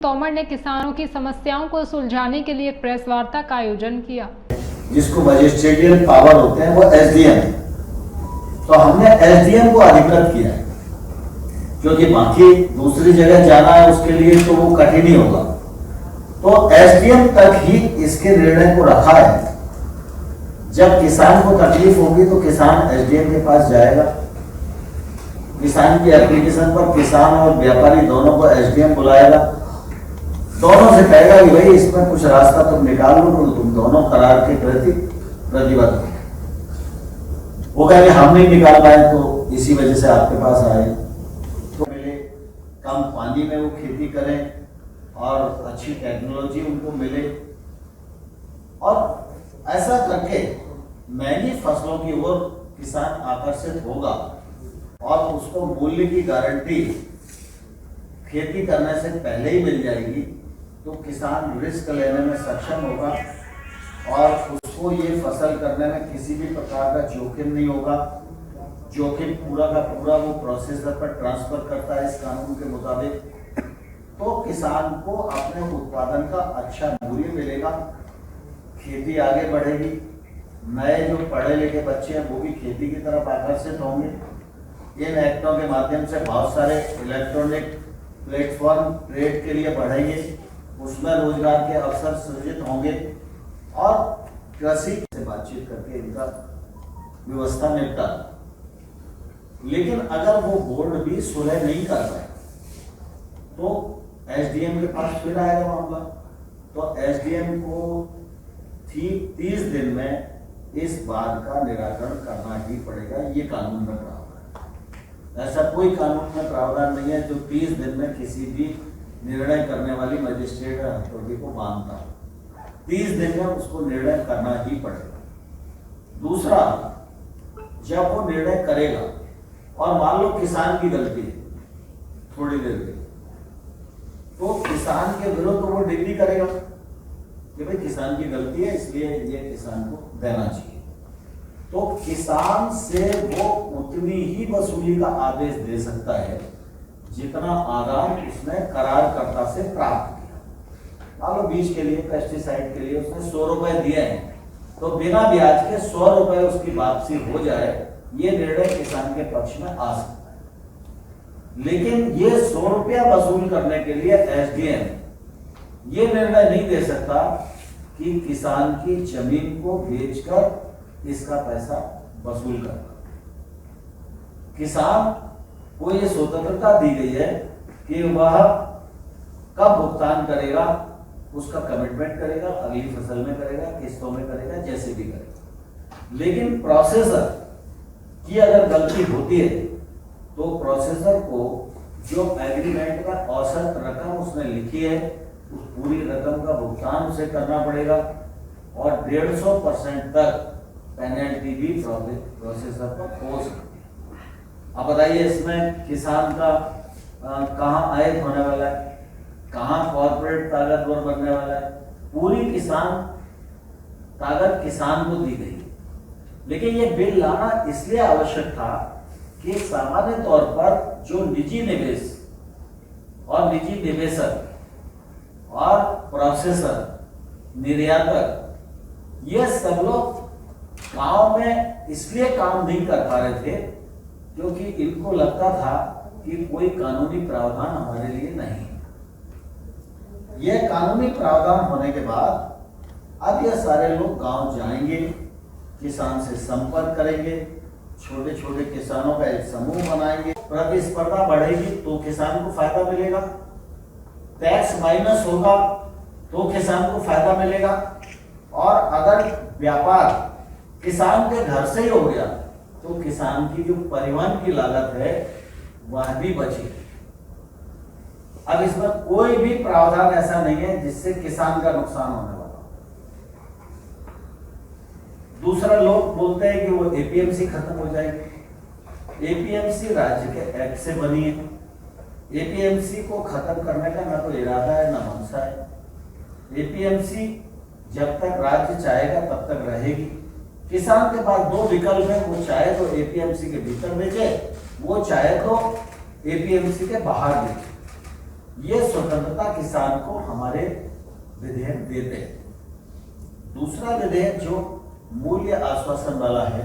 तोमर ने किसानों की समस्याओं को सुलझाने के लिए एक प्रेस वार्ता का आयोजन किया, जिसको मजिस्ट्रेटियल पावर होते हैं वो एसडीएम है। तो हमने एसडीएम को अधिकृत किया है, क्योंकि बाकी दूसरी जगह जाना है उसके लिए तो वो कठिन ही होगा। तो एसडीएम तक ही इसके निर्णय को रखा है। जब किसान को तकलीफ होगी तो किसान एसडीएम के पास जाएगा। किसान की एप्लीकेशन पर किसान और व्यापारी दोनों को एसडीएम बुलाएगा, दोनों से कहेगा कि भाई इसमें कुछ रास्ता तुम निकाल लो, तो तुम दोनों करार के प्रति प्रतिबद्ध हो। वो कहेंगे हम नहीं निकाल पाए तो इसी वजह से आपके पास आए। तो मिले, कम पानी में वो खेती करें और अच्छी टेक्नोलॉजी उनको मिले, और ऐसा करके महंगी फसलों की ओर किसान आकर्षित होगा और उसको मूल्य की गारंटी खेती करने से पहले ही मिल जाएगी। तो किसान रिस्क लेने में सक्षम होगा और उसको ये फसल करने में किसी भी प्रकार का जोखिम नहीं होगा। जोखिम पूरा का पूरा वो प्रोसेसर पर ट्रांसफर करता है इस कानून के मुताबिक। तो किसान को अपने उत्पादन का अच्छा मूल्य मिलेगा, खेती आगे बढ़ेगी, नए जो पढ़े लिखे बच्चे हैं वो भी खेती की तरफ आकर्षित होंगे। इन एक्टों के माध्यम से बहुत सारे इलेक्ट्रॉनिक प्लेटफॉर्म ट्रेड के लिए बढ़ेंगे, उसमें रोजगार के अवसर सृजित होंगे और कृषि से बातचीत करके इनका व्यवस्था निपटा। लेकिन अगर वो बोर्ड भी सुलह नहीं कर पाए तो एसडीएम के पास फिर आएगा मामला। तो एसडीएम को 30 दिन में इस बात का निराकरण करना ही पड़ेगा। ये कानून में प्रावधान है। ऐसा कोई कानून में प्रावधान नहीं है जो 30 दिन में किसी भी निर्णय करने वाली मजिस्ट्रेट अथॉरिटी को मानता है। 30 दिन में उसको निर्णय करना ही पड़ेगा। दूसरा, जब वो निर्णय करेगा और मान लो किसान की गलती है थोड़ी देर के, तो किसान के विरुद्ध वो डिग्री करेगा कि भाई किसान की गलती है इसलिए ये किसान को देना चाहिए। तो किसान से वो उतनी ही वसूली का आदेश दे सकता है जितना आदान उसने करारकर्ता से प्राप्त किया। मान लो बीज के लिए, पेस्टिसाइड के लिए उसने 100 रुपए दिए हैं, तो बिना ब्याज के 100 रुपए उसकी वापसी हो जाए, ये निर्णय किसान के पक्ष में आ सकता है। लेकिन ये 100 रुपया वसूल करने के लिए एसडीएम ये निर्णय नहीं दे सकता कि किसान की जमीन को बेचकर इसका पैसा वसूल करना। किसान को ये स्वतंत्रता दी गई है कि वह कब भुगतान करेगा, उसका कमिटमेंट करेगा, अगली फसल में करेगा, किस्तों में करेगा, जैसे भी करेगा। लेकिन प्रोसेसर की अगर गलती होती है तो प्रोसेसर को जो एग्रीमेंट का औसत रकम उसने लिखी है उस पूरी रकम का भुगतान उसे करना पड़ेगा और 150% तक पेनल्टी भी प्रोसेसर पर हो सकती है। अब बताइए इसमें किसान का कहाँ आयत होने वाला है, कहाँ कॉर्पोरेट ताकतवर बनने वाला है। पूरी किसान ताकत किसान को दी गई। लेकिन ये बिल लाना इसलिए आवश्यक था कि सामान्य तौर पर जो निजी निवेश और निजी निवेशक और प्रोसेसर, निर्यातक, ये सब लोग गांव में इसलिए काम नहीं कर पा रहे थे क्योंकि इनको लगता था कि कोई कानूनी प्रावधान हमारे लिए नहीं। यह कानूनी प्रावधान होने के बाद अब ये सारे लोग गांव जाएंगे, किसान से संपर्क करेंगे, छोटे छोटे किसानों का एक समूह बनाएंगे, प्रतिस्पर्धा बढ़ेगी तो किसान को फायदा मिलेगा, टैक्स माइनस होगा तो किसान को फायदा मिलेगा, और अगर व्यापार किसान के घर से ही हो गया तो किसान की जो परिवहन की लागत है वह भी बचेगी। अब इसमें कोई भी प्रावधान ऐसा नहीं है जिससे किसान का नुकसान होने वाला। दूसरा, लोग बोलते हैं कि वो एपीएमसी खत्म हो जाएगी। एपीएमसी राज्य के एक्ट से बनी है। एपीएमसी को खत्म करने का ना तो इरादा है ना मंशा है। एपीएमसी जब तक राज्य चाहेगा तब तक रहेगी। किसान के पास दो विकल्प है, वो चाहे तो एपीएमसी के भीतर बेचे, वो चाहे तो एपीएमसी के बाहर बेचे। ये स्वतंत्रता किसान को हमारे विधेयक देते हैं। दूसरा विधेयक जो मूल्य आश्वासन वाला है,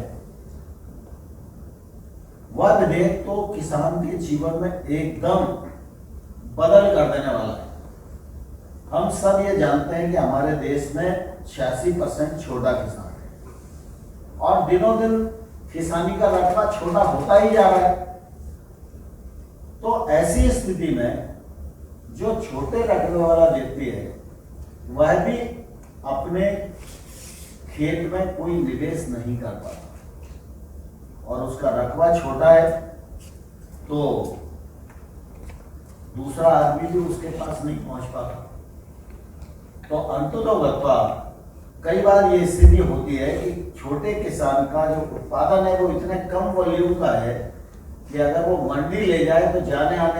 वह विधेयक तो किसान के जीवन में एकदम बदल कर देने वाला है। हम सब ये जानते हैं कि हमारे देश में 86% छोटा किसान है और दिनों दिन किसानी का रकबा छोटा होता ही जा रहा है। तो ऐसी स्थिति में जो छोटे रकबे वाला व्यक्ति है वह भी अपने खेत में कोई निवेश नहीं कर पाता और उसका रकबा छोटा है तो दूसरा आदमी भी उसके पास नहीं पहुंच पाता। तो अंततोगत्वा कई बार ये स्थिति होती है कि छोटे किसान का जो उत्पादन है वो इतने कम वॉल्यूम का है कि अगर वो मंडी ले जाए तो जाने आने